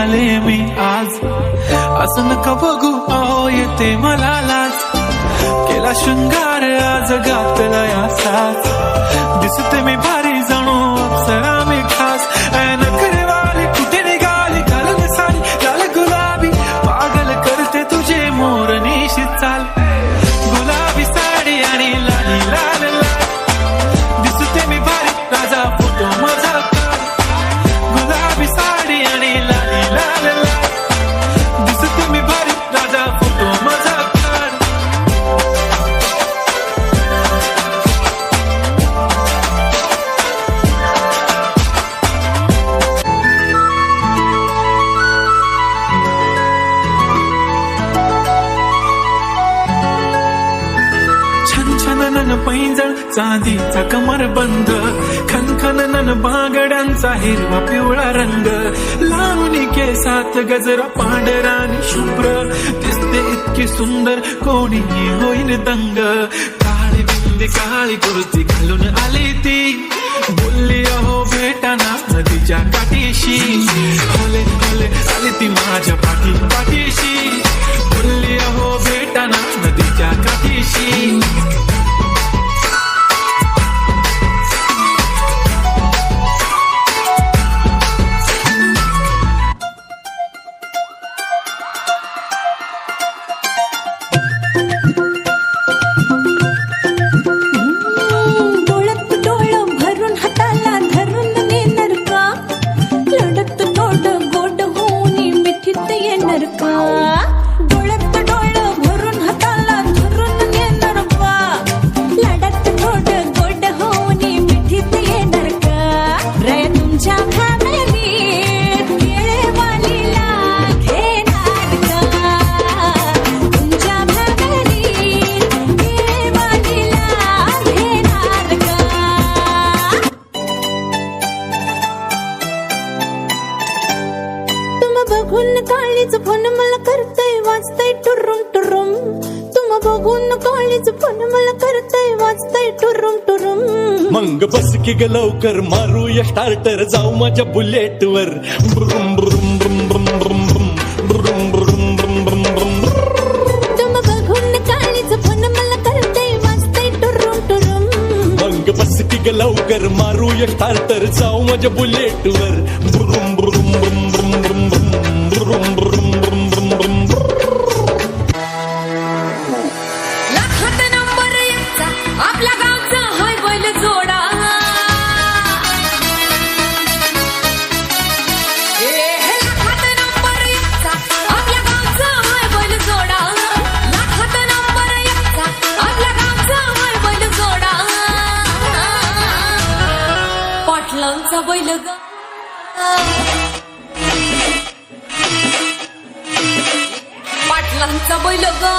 आले मी आज, असं नका बघू अहो येते मला लाज, केला शृंगार आज घातला या साज, दिसते मी भारी जणू अप्सरा मी खास, नखरे वाली कुठे निघाली घालून साडी लाल गुलाबी, पागल करते तुझे मोरनीशी चाल, गुलाबी साडी आणि लाली लाल लाल, दिसते मी भारी राजा फोटो माझा काढ, गुलाबी साडी आणि लाली लाल लाल, दिसते मी भारी राजा फोटो माझा काढ. छन पैंजण चांदीचा कमर बंद, खनखनन बांगड्यांचा हिरवा पिवळा रंग, लावणी केसात गजरा पांढरा आणि शुभ्र, दिसते इतकी सुंदर कोणी होईल दंग, काळी बिंदी काळी कुर्ती घालून आली ती, बोलली अहो भेटाना नदीच्या काठीशी, हले हले आली ती माझ्या पाठीशी, बोलली अहो भेटाना नदीच्या काठीशी. बघून काळीच फोन मला करतय वाजतय टुरुम टुरुम, तुम बघून काळीच फोन मला करतय वाजतय टुरुम टुरुम. मंग बस की ग लवकर मारूया स्टार्टर, जाऊ माझ्या बुलेट वर, ब्रुम ब्रुम ब्रुम ब्रुम ब्रुम ब्रुम ब्रुम ब्रुम ब्रुम ब्रुम. तुम बघून काळीच फोन मला करतय वाजतय टुरुम टुरुम. मंग बस की ग लवकर मारूया स्टार्टर, जाऊ माझ्या बुलेट वर, ब्रुम ब्रुम ब्रुम ब्रुम ब्रुम ब्रुम. लाखात नंबर एकचा आपला गावचा हाय बैल जोडा, लाखात नंबर एकचा आपल्या गावचा हाय बैल जोडा, लाखात नंबर एकचा आपल्या गावचा हाय बैल जोडा, पाटलांचा बैल ग, पाटलांचा बैल ग.